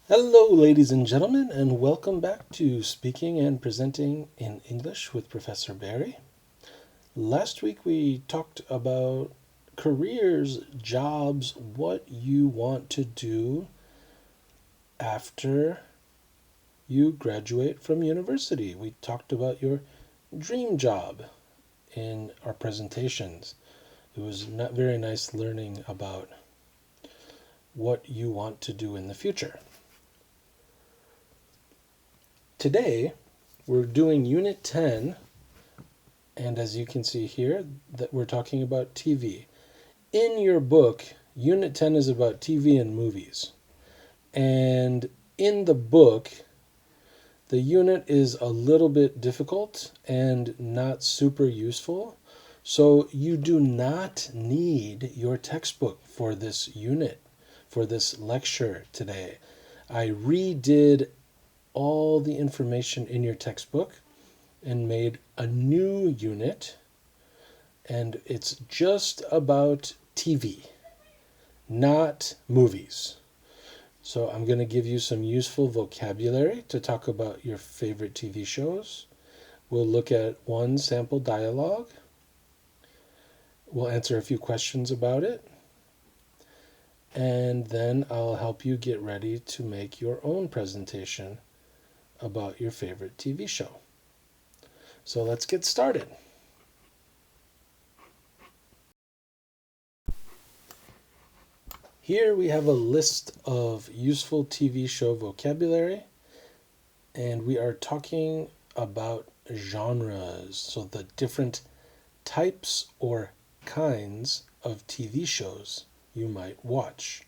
Hello, ladies and gentlemen, and welcome back to Speaking and Presenting in English with Professor Barry. Last week we talked about careers, jobs, what you want to do after you graduate from university. We talked about your dream job in our presentations. It was not very nice learning about what you want to do in the future. Today, we're doing Unit 10, and as you can see here, that we're talking about TV. In your book, Unit 10 is about TV and movies. And in the book, the unit is a little bit difficult and not super useful. So you do not need your textbook for this unit, for this lecture today. I redid all the information in your textbook and made a new unit, and it's just about TV, not movies. So I'm going to give you some useful vocabulary to talk about your favorite TV shows. We'll look at one sample dialogue. We'll answer a few questions about it. And then I'll help you get ready to make your own presentation about your favorite TV show. So let's get started. Here we have a list of useful TV show vocabulary, and we are talking about genres, so the different types or kinds of TV shows you might watch.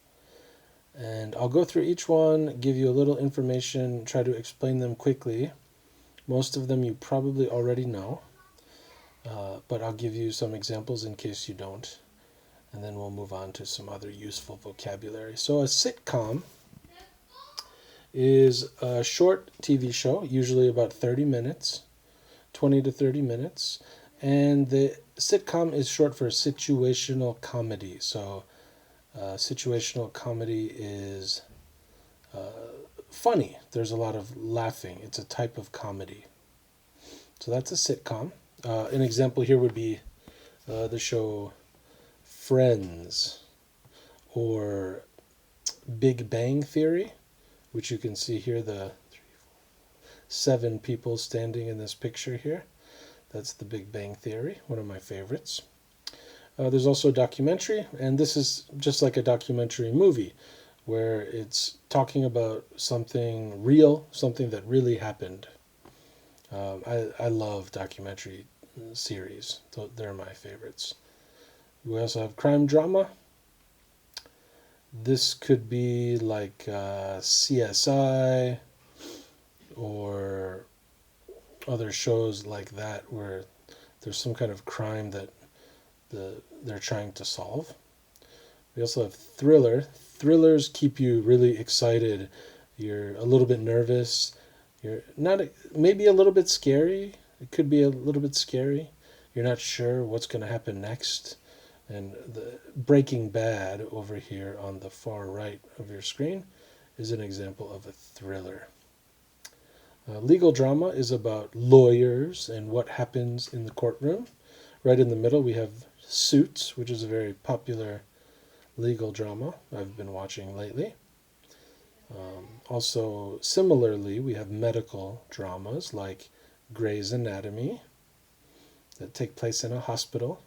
And I'll go through each one, give you a little information, try to explain them quickly. Most of them you probably already know, but I'll give you some examples in case you don't. And then we'll move on to some other useful vocabulary. So a sitcom is a short TV show, usually about 30 minutes, 20 to 30 minutes. And the sitcom is short for situational comedy. So situational comedy is funny. There's a lot of laughing. It's a type of comedy. So that's a sitcom. An example here would be the show Friends, or Big Bang Theory, which you can see here, the 7 people standing in this picture here. That's the Big Bang Theory, one of my favorites. There's also a documentary, and this is just like a documentary movie, where it's talking about something real, something that really happened. I love documentary series. They're my favorites. We also have crime drama. This could be like CSI or other shows like that where there's some kind of crime that they're trying to solve. We also have thriller. Thrillers keep you really excited. You're a little bit nervous. You're not, maybe a little bit scary. It could be a little bit scary. You're not sure what's going to happen next. And the Breaking Bad over here on the far right of your screen is an example of a thriller. Legal drama is about lawyers and what happens in the courtroom. Right in the middle we have Suits, which is a very popular legal drama I've been watching lately. Also, similarly, we have medical dramas like Grey's Anatomy that take place in a hospital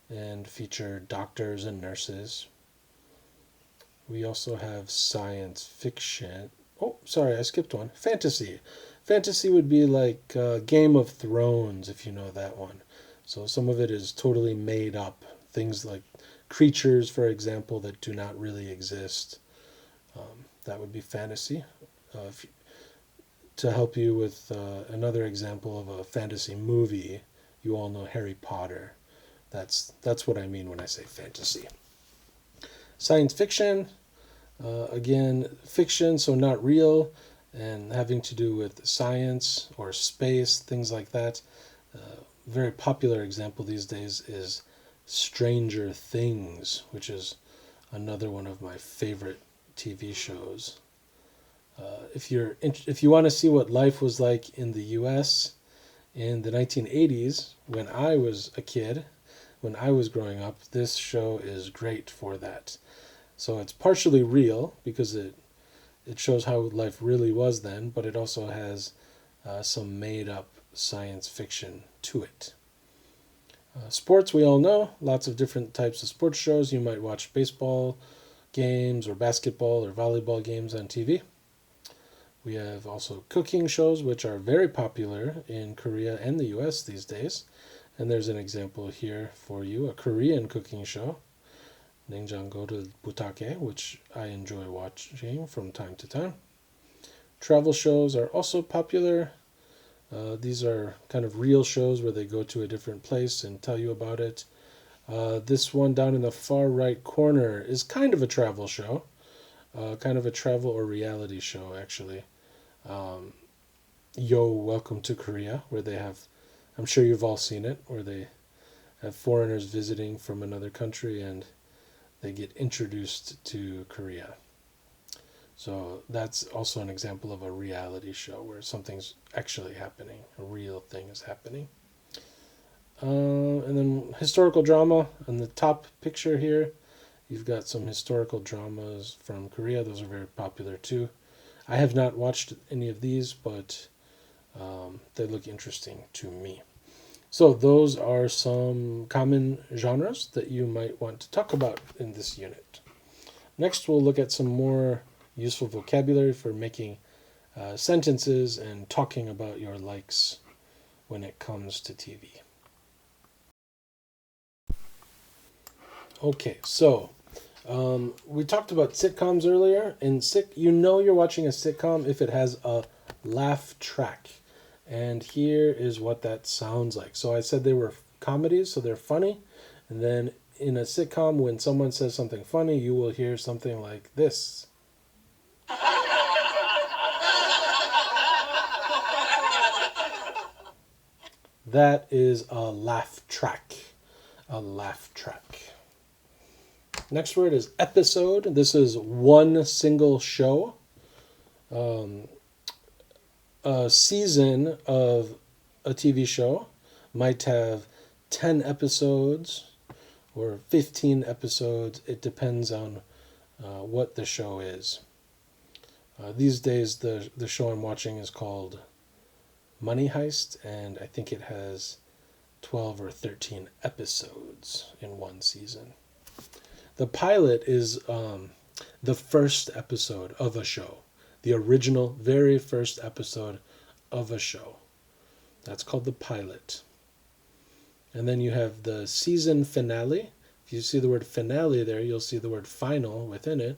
and feature doctors and nurses. We also have science fiction. Oh, sorry, I skipped one. Fantasy. Fantasy would be like Game of Thrones, if you know that one. So some of it is totally made up. Things like creatures, for example, that do not really exist. That would be fantasy. To help you with another example of a fantasy movie, you all know Harry Potter. That's what I mean when I say fantasy. Science fiction, again, fiction, so not real, and having to do with science or space, things like that. Very popular example these days is Stranger Things, which is another one of my favorite TV shows. If you want to see what life was like in the U.S. in the 1980s, when I was a kid, when I was growing up, this show is great for that. So it's partially real because it shows how life really was then, but it also has some made up science fiction to it. Sports, we all know, lots of different types of sports shows. You might watch baseball games or basketball or volleyball games on TV. We have also cooking shows, which are very popular in Korea and the US these days. And there's an example here for you, a Korean cooking show, Nengjanggo를 Butake, which I enjoy watching from time to time. Travel shows are also popular. These are kind of real shows where they go to a different place and tell you about it. This one down in the far right corner is kind of a travel show, kind of a travel or reality show, actually. Yo, Welcome to Korea, where they have, I'm sure you've all seen it, where they have foreigners visiting from another country and they get introduced to Korea. So that's also an example of a reality show where something's actually happening, a real thing is happening. And then historical drama on the top picture here. You've got some historical dramas from Korea. Those are very popular too. I have not watched any of these, but they look interesting to me. So those are some common genres that you might want to talk about in this unit. Next, we'll look at some more useful vocabulary for making sentences and talking about your likes when it comes to TV. Okay, so we talked about sitcoms earlier. You know you're watching a sitcom if it has a laugh track. And here is what that sounds like. So I said they were comedies, so they're funny. And then in a sitcom, when someone says something funny, you will hear something like this. That is a laugh track. A laugh track. Next word is episode. This is one single show. A season of a TV show might have 10 episodes or 15 episodes. It depends on what the show is. These days, the show I'm watching is called Money Heist, and I think it has 12 or 13 episodes in one season. The pilot is the first episode of a show, the original, very first episode of a show. That's called the pilot. And then you have the season finale. If you see the word finale there, you'll see the word final within it.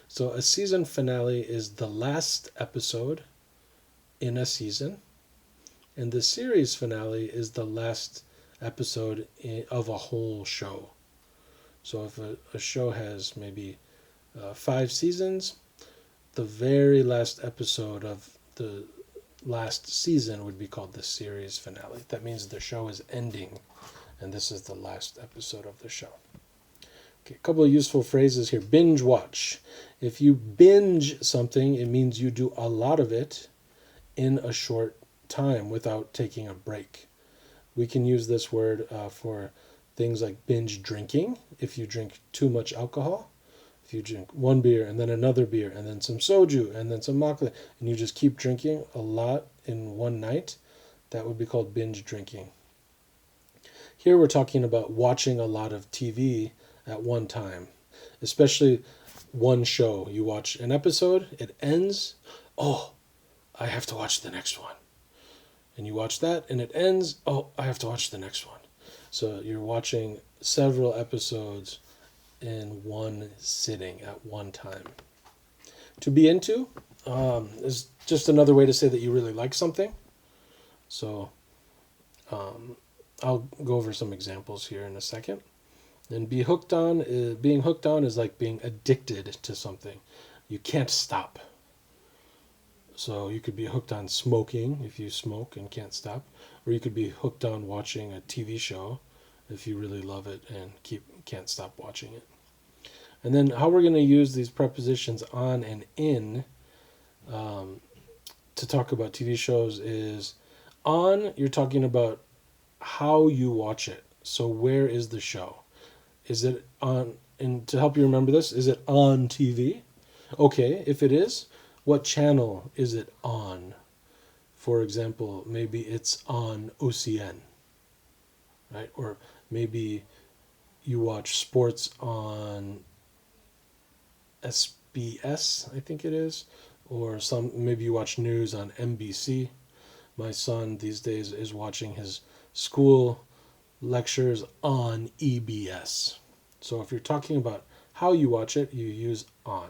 So a season finale is the last episode in a season. And the series finale is the last episode of a whole show. So if a show has maybe 5 seasons, the very last episode of the last season would be called the series finale. That means the show is ending, and this is the last episode of the show. Okay, a couple of useful phrases here. Binge watch. If you binge something, it means you do a lot of it in a short time without taking a break. We can use this word for things like binge drinking. If you drink too much alcohol, if you drink one beer and then another beer and then some soju and then some makgeolli, and you just keep drinking a lot in one night, that would be called binge drinking. Here we're talking about watching a lot of TV at one time, especially one show. You watch an episode, it ends, oh, I have to watch the next one. And you watch that and it ends, oh, I have to watch the next one. So you're watching several episodes in one sitting at one time. To be into is just another way to say that you really like something. So I'll go over some examples here in a second. And being hooked on is like being addicted to something. You can't stop. So you could be hooked on smoking if you smoke and can't stop, or you could be hooked on watching a TV show if you really love it and can't stop watching it. And then how we're going to use these prepositions on and in, to talk about TV shows is on, you're talking about how you watch it. So where is the show? Is it on, and to help you remember this, is it on TV? Okay, if it is, what channel is it on? For example, maybe it's on OCN, right? Or maybe you watch sports on SBS, I think it is, or maybe you watch news on NBC. My son these days is watching his school lectures on EBS. So if you're talking about how you watch it, you use on.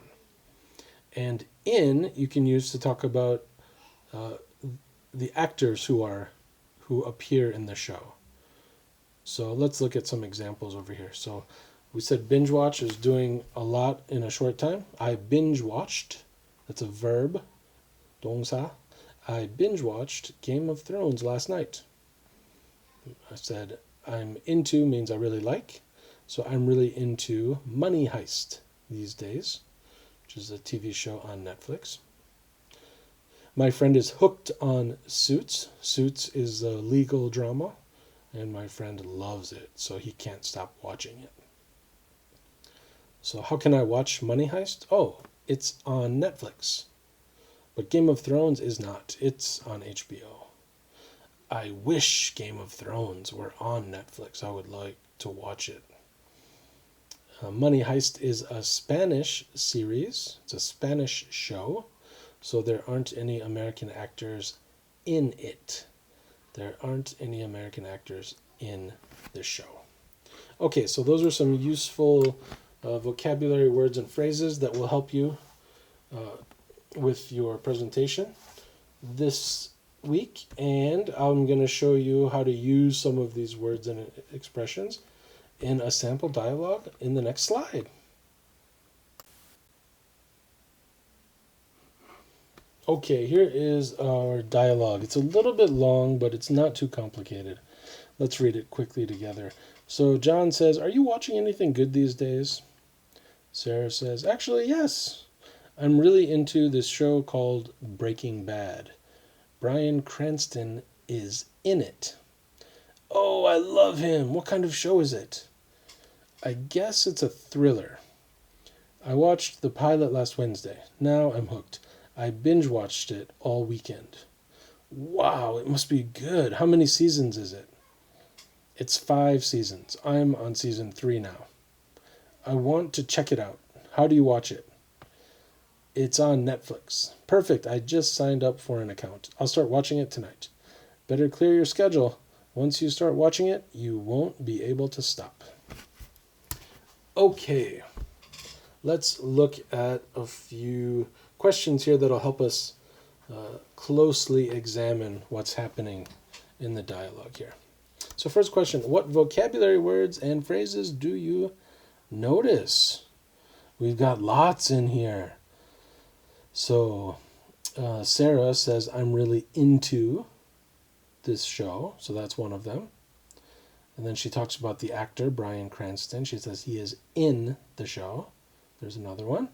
And in you can use to talk about uh, the actors who appear in the show. So let's look at some examples over here. So we said binge watch is doing a lot in a short time. I binge watched. That's a verb. 동사. I binge watched Game of Thrones last night. I said I'm into means I really like. So I'm really into Money Heist these days, which is a TV show on Netflix. My friend is hooked on Suits. Suits is a legal drama, and my friend loves it, so he can't stop watching it. So how can I watch Money Heist? Oh, it's on Netflix. But Game of Thrones is not. It's on HBO. I wish Game of Thrones were on Netflix. I would like to watch it. Money Heist is a Spanish series. It's a Spanish show. So there aren't any American actors in it. There aren't any American actors in the show. Okay, so those are some useful vocabulary words and phrases that will help you with your presentation this week. And I'm going to show you how to use some of these words and expressions in a sample dialogue in the next slide. Okay, here is our dialogue. It's a little bit long, but it's not too complicated. Let's read it quickly together. So John says, "Are you watching anything good these days?" Sarah says, "Actually, yes. I'm really into this show called Breaking Bad. Bryan Cranston is in it." "Oh, I love him. What kind of show is it?" "I guess it's a thriller. I watched the pilot last Wednesday. Now I'm hooked. I binge watched it all weekend." "Wow, it must be good. How many seasons is it?" "It's 5 seasons. I'm on season 3 now." "I want to check it out. How do you watch it?" "It's on Netflix." "Perfect. I just signed up for an account. I'll start watching it tonight." "Better clear your schedule. Once you start watching it, you won't be able to stop." Okay, let's look at a few questions here that'll help us closely examine what's happening in the dialogue here. So first question, what vocabulary words and phrases do you notice? We've got lots in here. So Sarah says, "I'm really into this show." So that's one of them. And then she talks about the actor, Bryan Cranston. She says he is in the show. There's another one.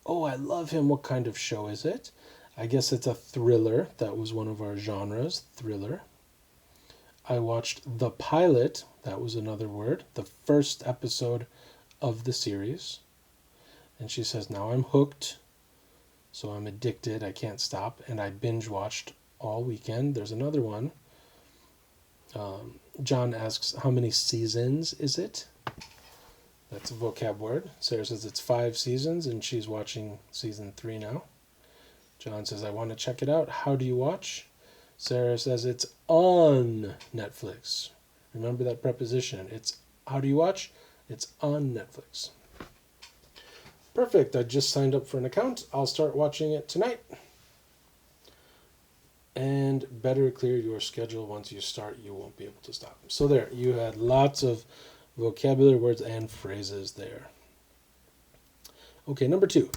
"Oh, I love him. What kind of show is it?" I guess it's a thriller. That was one of our genres, thriller. "I watched the pilot." That was another word. The first episode of the series. And she says, "Now I'm hooked. So I'm addicted. I can't stop. And I binge watched all weekend." There's another one. John asks, "How many seasons is it?" That's a vocab word. Sarah says it's 5 seasons and she's watching season 3 now. John says, "I want to check it out. How do you watch?" Sarah says it's on Netflix. Remember that preposition. It's how do you watch? It's on Netflix. Perfect. I just signed up for an account. I'll start watching it tonight. And better clear your schedule. Once you start, you won't be able to stop. So there, you had lots of vocabulary words and phrases there. Okay, number 2.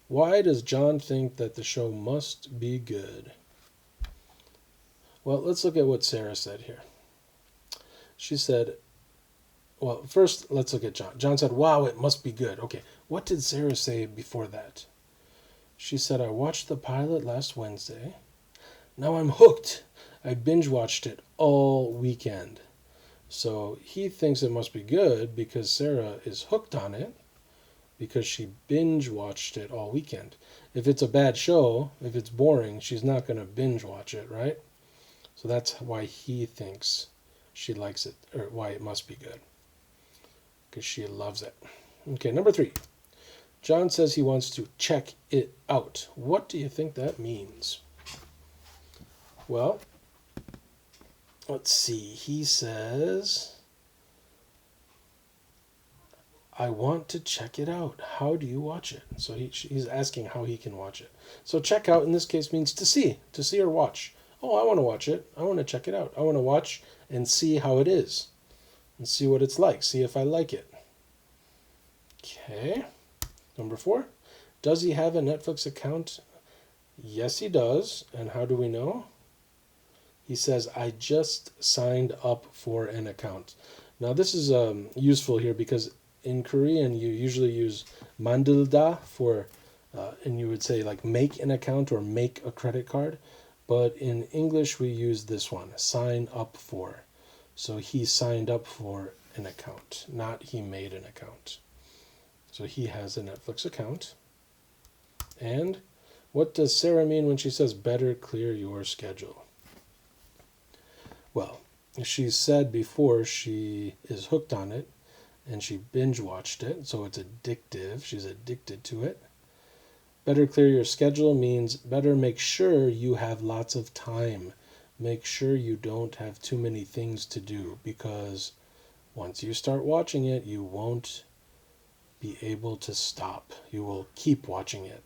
Why does John think that the show must be good? Well, let's look at what Sarah said here. She said, well, first let's look at John. John said, "Wow, it must be good." Okay, what did Sarah say before that? She said, I watched the pilot last Wednesday. Now I'm hooked. I binge watched it all weekend. So he thinks it must be good because Sarah is hooked on it because she binge watched it all weekend. If it's a bad show, if it's boring, she's not going to binge watch it, right? So that's why he thinks she likes it, or why it must be good, because she loves it. Okay, number 3. John says he wants to check it out. What do you think that means? Well, let's see. He says, I want to check it out. How do you watch it? So he's asking how he can watch it. So check out in this case means to see or watch. Oh, I want to watch it. I want to check it out. I want to watch and see how it is and see what it's like. See if I like it. Okay. Number 4. Does he have a Netflix account? Yes, he does. And how do we know? He says, I just signed up for an account. Now, this is useful here because in Korean, you usually use 만들다 for, and you would say like make an account or make a credit card. But in English, we use this one, sign up for. So he signed up for an account, not he made an account. So he has a Netflix account. And what does Sarah mean when she says better clear your schedule? Well, she said before she is hooked on it and she binge watched it, so it's addictive. She's addicted to it. Better clear your schedule means better make sure you have lots of time. Make sure you don't have too many things to do, because once you start watching it, you won't be able to stop. You will keep watching it.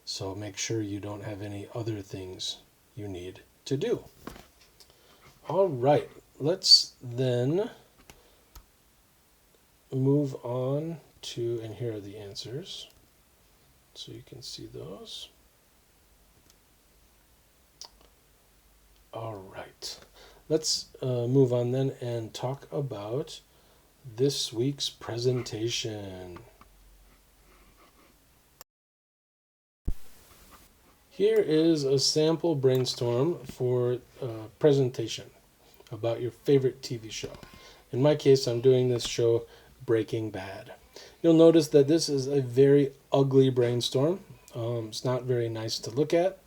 So make sure you don't have any other things you need to do. All right, let's then move on to, and here are the answers, so you can see those. All right, let's move on then and talk about this week's presentation. Here is a sample brainstorm for a presentation about your favorite TV show. In my case, I'm doing this show, Breaking Bad. You'll notice that this is a very ugly brainstorm. It's not very nice to look at.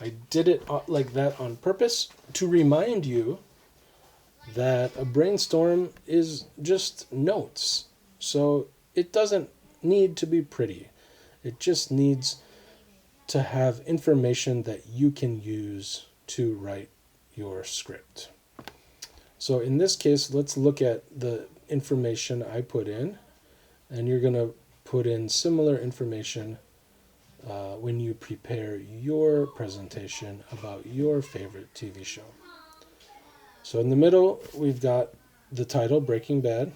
I did it like that on purpose to remind you that a brainstorm is just notes. So it doesn't need to be pretty. It just needs to have information that you can use to write your script. So in this case, let's look at the information I put in, and you're going to put in similar information when you prepare your presentation about your favorite TV show. So in the middle, we've got the title, Breaking Bad.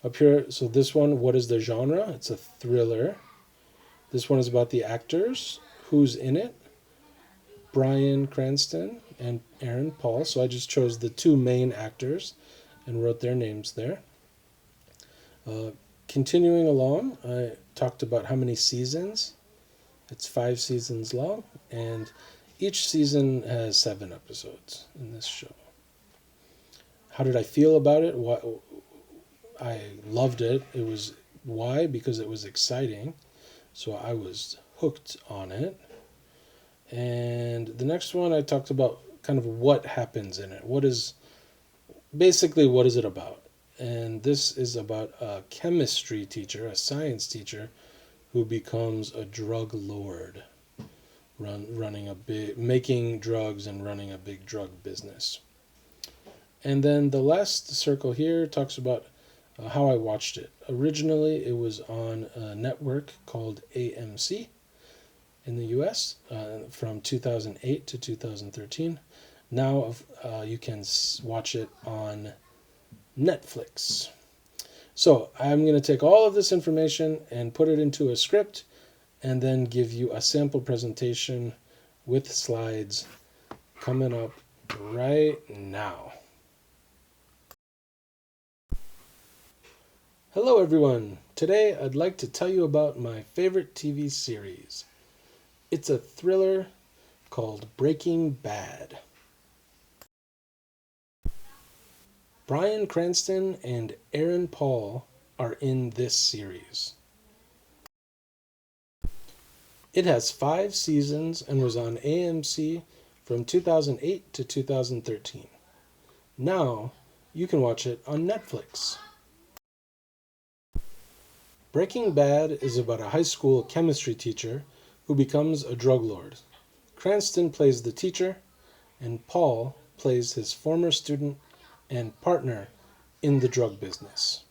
Up here, so this one, what is the genre? It's a thriller. This one is about the actors, who's in it. Bryan Cranston and Aaron Paul. So I just chose the 2 main actors and wrote their names there. Continuing along, I talked about how many seasons. It's 5 seasons long, and each season has 7 episodes in this show. How did I feel about it? I loved it. Why? Because it was exciting. So I was hooked on it. And the next one, I talked about kind of what happens in it. What is it about? And this is about a chemistry teacher, a science teacher, who becomes a drug lord, making drugs and running a big drug business. And then the last circle here talks about how I watched it. Originally, it was on a network called AMC in the US from 2008 to 2013. Now you can watch it on Netflix. So I'm going to take all of this information and put it into a script and then give you a sample presentation with slides coming up right now. Hello everyone. Today I'd like to tell you about my favorite TV series. It's a thriller called Breaking Bad. Bryan Cranston and Aaron Paul are in this series. It has 5 seasons and was on AMC from 2008 to 2013. Now, you can watch it on Netflix. Breaking Bad is about a high school chemistry teacher who becomes a drug lord. Cranston plays the teacher, and Paul plays his former student and partner in the drug business.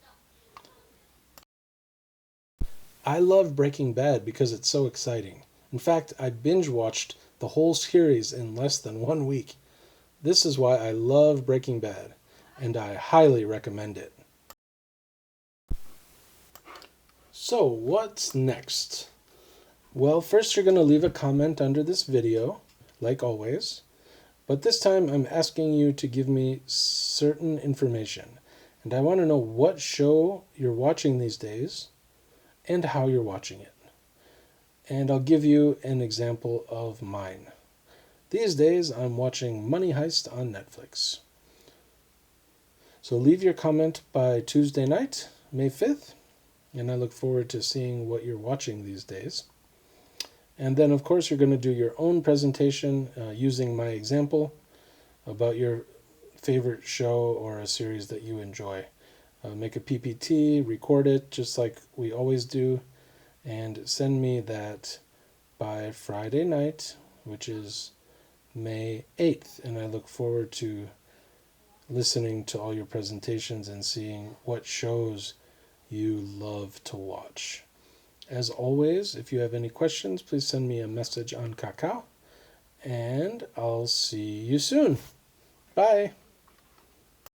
I love Breaking Bad because it's so exciting. In fact, I binge watched the whole series in less than 1 week. This is why I love Breaking Bad, and I highly recommend it. So, what's next? Well, first you're going to leave a comment under this video, like always. But this time I'm asking you to give me certain information. And I want to know what show you're watching these days and how you're watching it. And I'll give you an example of mine. These days I'm watching Money Heist on Netflix. So leave your comment by Tuesday night, May 5th, and I look forward to seeing what you're watching these days. And then, of course, you're going to do your own presentation using my example about your favorite show or a series that you enjoy. Make a PPT, record it just like we always do, and send me that by Friday night, which is May 8th. And I look forward to listening to all your presentations and seeing what shows you love to watch. As always, if you have any questions, please send me a message on Kakao, and I'll see you soon. Bye.